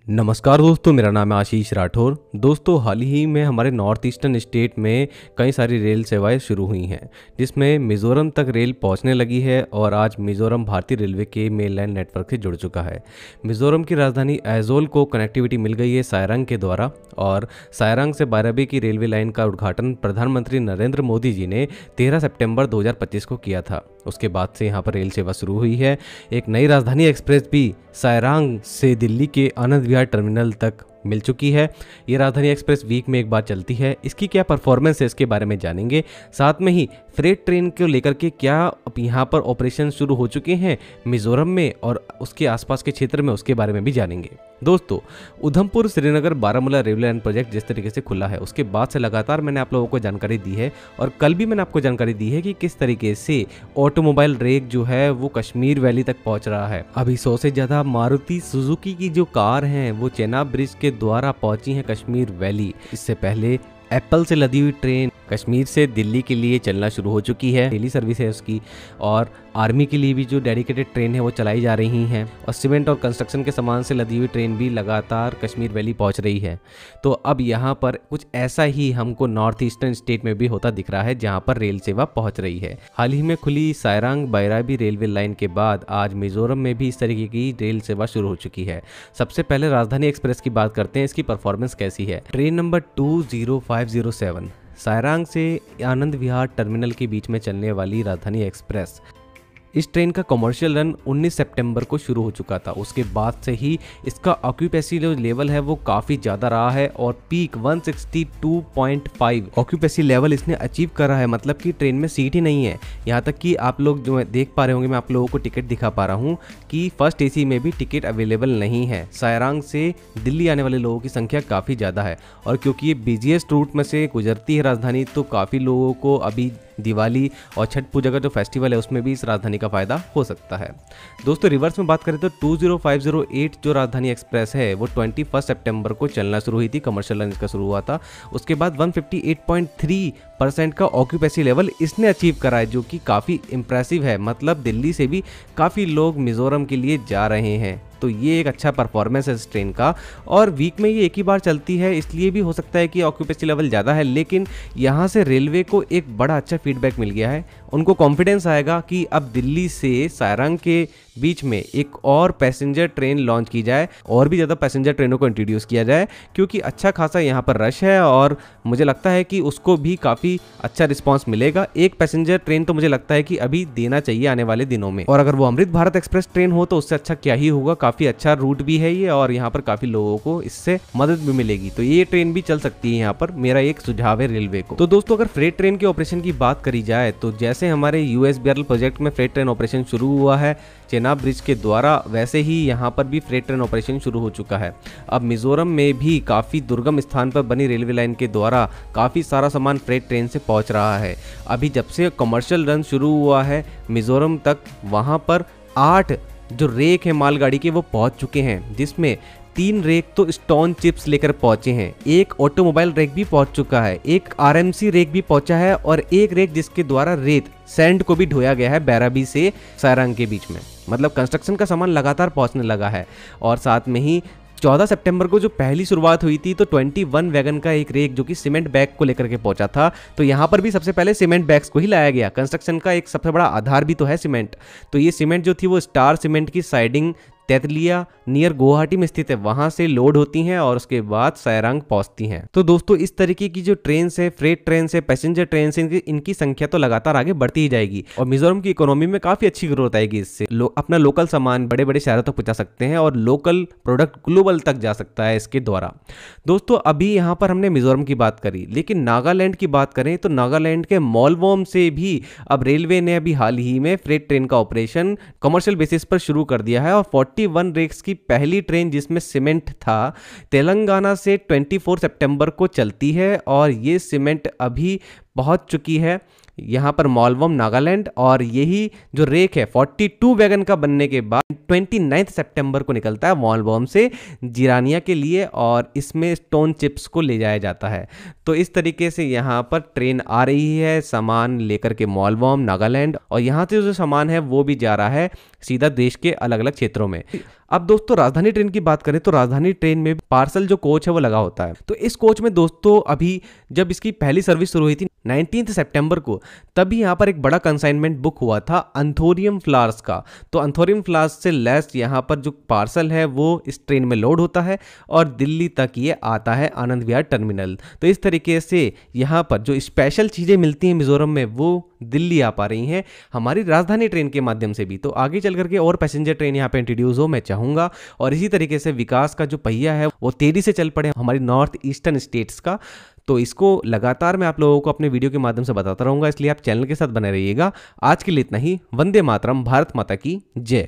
नमस्कार दोस्तों, मेरा नाम है आशीष राठौर। दोस्तों, हाल ही में हमारे नॉर्थ ईस्टर्न स्टेट में कई सारी रेल सेवाएं शुरू हुई हैं, जिसमें मिज़ोरम तक रेल पहुंचने लगी है और आज मिज़ोरम भारतीय रेलवे के मेनलैंड नेटवर्क से जुड़ चुका है। मिज़ोरम की राजधानी ऐज़ोल को कनेक्टिविटी मिल गई है सायरंग के द्वारा, और सायरंग से बाराबी की रेलवे लाइन का उद्घाटन प्रधानमंत्री नरेंद्र मोदी जी ने 13 सितंबर 2025 को किया था। उसके बाद से यहाँ पर रेल सेवा शुरू हुई है। एक नई राजधानी एक्सप्रेस भी सायरंग से दिल्ली के आनंद विहार टर्मिनल तक मिल चुकी है। ये राजधानी एक्सप्रेस वीक में एक बार चलती है। इसकी क्या परफॉर्मेंस है, इसके बारे में जानेंगे। साथ में ही फ्रेट ट्रेन को लेकर के क्या अब यहाँ पर ऑपरेशन शुरू हो चुके हैं मिज़ोरम में और उसके आसपास के क्षेत्र में, उसके बारे में भी जानेंगे। दोस्तों, Udhampur Srinagar Baramulla railway line project जिस तरीके से खुला है, उसके बाद से लगातार मैंने आप लोगों को जानकारी दी है, और कल भी मैंने आपको जानकारी दी है कि किस तरीके से ऑटोमोबाइल रेक जो है वो कश्मीर वैली तक पहुंच रहा है। अभी 100 से ज़्यादा मारुति सुजुकी की जो कार हैं वो चेनाब ब्रिज के द्वारा पहुंची हैं कश्मीर वैली। इससे पहले एप्पल से लदी हुई ट्रेन कश्मीर से दिल्ली के लिए चलना शुरू हो चुकी है। डेली सर्विस है उसकी, और आर्मी के लिए भी जो डेडिकेटेड ट्रेन है वो चलाई जा रही हैं, और सीमेंट और कंस्ट्रक्शन के सामान से लदी हुई ट्रेन भी लगातार कश्मीर वैली पहुंच रही है। तो अब यहाँ पर कुछ ऐसा ही हमको नॉर्थ ईस्टर्न स्टेट में भी होता दिख रहा है, जहाँ पर रेल सेवा पहुँच रही है। हाल ही में खुली सायरंग बाराबी रेलवे लाइन के बाद आज मिज़ोरम में भी इस तरीके की रेल सेवा शुरू हो चुकी है। सबसे पहले राजधानी एक्सप्रेस की बात करते हैं, इसकी परफॉर्मेंस कैसी है। ट्रेन नंबर 20507 सायरंग से आनंद विहार टर्मिनल के बीच में चलने वाली राजधानी एक्सप्रेस, इस ट्रेन का कमर्शियल रन 19 सितंबर को शुरू हो चुका था। उसके बाद से ही इसका ऑक्यूपेसी जो लेवल है वो काफ़ी ज़्यादा रहा है, और पीक 162.5 ऑक्यूपेसी लेवल इसने अचीव करा है। मतलब कि ट्रेन में सीट ही नहीं है। यहाँ तक कि आप लोग जो देख पा रहे होंगे, मैं आप लोगों को टिकट दिखा पा रहा हूँ कि फर्स्ट एसी में भी टिकट अवेलेबल नहीं है। सायरंग से दिल्ली आने वाले लोगों की संख्या काफ़ी ज़्यादा है, और क्योंकि ये बिजिएस्ट रूट में से गुजरती है राजधानी, तो काफ़ी लोगों को अभी दिवाली और छठ पूजा का जो फेस्टिवल है उसमें भी इस राजधानी का फायदा हो सकता है। दोस्तों, रिवर्स में बात करें तो 20508 जो राजधानी एक्सप्रेस है वो 21 सितंबर को चलना शुरू हुई थी। कमर्शियल लाइन इसका शुरू हुआ था। उसके बाद 158.3% का ऑक्यूपेसी लेवल इसने अचीव करा है, जो कि काफ़ी इंप्रेसिव है। मतलब दिल्ली से भी काफ़ी लोग मिज़ोरम के लिए जा रहे हैं। तो ये एक अच्छा परफॉर्मेंस है इस ट्रेन का, और वीक में ये एक ही बार चलती है, इसलिए भी हो सकता है कि ऑक्यूपेसी लेवल ज़्यादा है। लेकिन यहाँ से रेलवे को एक बड़ा अच्छा फीडबैक मिल गया है। उनको कॉन्फिडेंस आएगा कि अब दिल्ली से सायरंग के बीच में एक और पैसेंजर ट्रेन लॉन्च की जाए, और भी ज़्यादा पैसेंजर ट्रेनों को इंट्रोड्यूस किया जाए, क्योंकि अच्छा खासा यहाँ पर रश है, और मुझे लगता है कि उसको भी काफ़ी अच्छा रिस्पांस मिलेगा। एक पैसेंजर ट्रेन तो मुझे लगता है कि अभी देना चाहिए आने वाले दिनों में, और अगर वो अमृत भारत एक्सप्रेस ट्रेन हो तो उससे अच्छा क्या ही होगा। काफ़ी अच्छा रूट भी है ये, और यहाँ पर काफ़ी लोगों को इससे मदद भी मिलेगी। तो ये ट्रेन भी चल सकती है यहाँ पर, मेरा एक सुझाव है रेलवे को। तो दोस्तों, अगर फ्रेट ट्रेन के ऑपरेशन की बात करी जाए तो जैसे हमारे यूएसबीआरएल प्रोजेक्ट में फ्रेट ट्रेन ऑपरेशन शुरू हुआ है चेनाब ब्रिज के द्वारा, वैसे ही यहाँ पर भी फ्रेट ट्रेन ऑपरेशन शुरू हो चुका है। अब मिज़ोरम में भी काफ़ी दुर्गम स्थान पर बनी रेलवे लाइन के द्वारा काफ़ी सारा सामान फ्रेट ट्रेन से पहुँच रहा है। अभी जब से कमर्शियल रन शुरू हुआ है मिज़ोरम तक, वहाँ पर 8 जो रेक है मालगाड़ी के वो पहुँच चुके हैं, जिसमें 3 रेक तो स्टोन चिप्स लेकर पहुंचे हैं, एक ऑटोमोबाइल रेक भी पहुंच चुका है, एक आरएमसी रेक भी पहुंचा है, और एक रेक जिसके द्वारा रेत सैंड को भी ढोया गया है बाराबी से सायरंग के बीच में। मतलब कंस्ट्रक्शन का सामान लगातार पहुंचने लगा है। और साथ में ही 14 सितंबर को जो पहली शुरुआत हुई थी तो 21 वैगन का एक रेक जो कि सीमेंट बैग को लेकर के पहुंचा था, तो यहाँ पर भी सबसे पहले सीमेंट बैग्स को ही लाया गया। कंस्ट्रक्शन का एक सबसे बड़ा आधार भी तो है सीमेंट। तो ये सीमेंट जो थी वो स्टार सीमेंट की साइडिंग तेतलिया नियर गुवाहाटी में स्थित है, वहां से लोड होती हैं और उसके बाद सायरंग पहुंचती हैं। तो दोस्तों, इस तरीके की जो ट्रेन से, फ्रेट ट्रेन से, पैसेंजर ट्रेन से, इनकी संख्या तो लगातार आगे बढ़ती ही जाएगी, और मिज़ोरम की इकोनॉमी में काफी अच्छी ग्रोथ आएगी इससे। अपना लोकल सामान बड़े बड़े शहरों तक पहुंचा सकते हैं, और लोकल प्रोडक्ट ग्लोबल तक जा सकता है इसके द्वारा। दोस्तों, अभी यहाँ पर हमने मिज़ोरम की बात करी, लेकिन नागालैंड की बात करें तो नागालैंड के मोलवोम से भी अब रेलवे ने अभी हाल ही में फ्रेट ट्रेन का ऑपरेशन कमर्शियल बेसिस पर शुरू कर दिया है, और 41 रेक्स की पहली ट्रेन जिसमें सीमेंट था तेलंगाना से 24 सितंबर को चलती है, और ये सीमेंट अभी पहुंच चुकी है यहाँ पर मालवम नागालैंड। और यही जो रेक है 42 वैगन का बनने के बाद 29 सितंबर को निकलता है मालवम से जिरानिया के लिए, और इसमें स्टोन चिप्स को ले जाया जाता है। तो इस तरीके से यहाँ पर ट्रेन आ रही है सामान लेकर के मालवम नागालैंड, और यहाँ से जो सामान है वो भी जा रहा है सीधा देश के अलग अलग क्षेत्रों में। अब दोस्तों राजधानी ट्रेन की बात करें तो राजधानी ट्रेन में पार्सल जो कोच है वो लगा होता है। तो इस कोच में दोस्तों अभी जब इसकी पहली सर्विस शुरू हुई थी 19 सितंबर को, तभी यहाँ पर एक बड़ा कंसाइनमेंट बुक हुआ था अंथोरियम फ्लावर्स का। तो अंथोरियम फ्लावर्स से लेस यहाँ पर जो पार्सल है वो इस ट्रेन में लोड होता है और दिल्ली तक ये आता है आनंद विहार टर्मिनल। तो इस तरीके से यहाँ पर जो स्पेशल चीज़ें मिलती हैं मिजोरम में वो दिल्ली आ पा रही हैं हमारी राजधानी ट्रेन के माध्यम से भी। तो आगे चल करके और पैसेंजर ट्रेन यहाँ पे इंट्रोड्यूस हो मैं चाहूँगा, और इसी तरीके से विकास का जो पहिया है वो तेजी से चल पड़े हमारी नॉर्थ ईस्टर्न स्टेट्स का। तो इसको लगातार मैं आप लोगों को अपने वीडियो के माध्यम से बताता रहूँगा, इसलिए आप चैनल के साथ बने रहिएगा। आज के लिए इतना ही। वंदे मातरम, भारत माता की जय।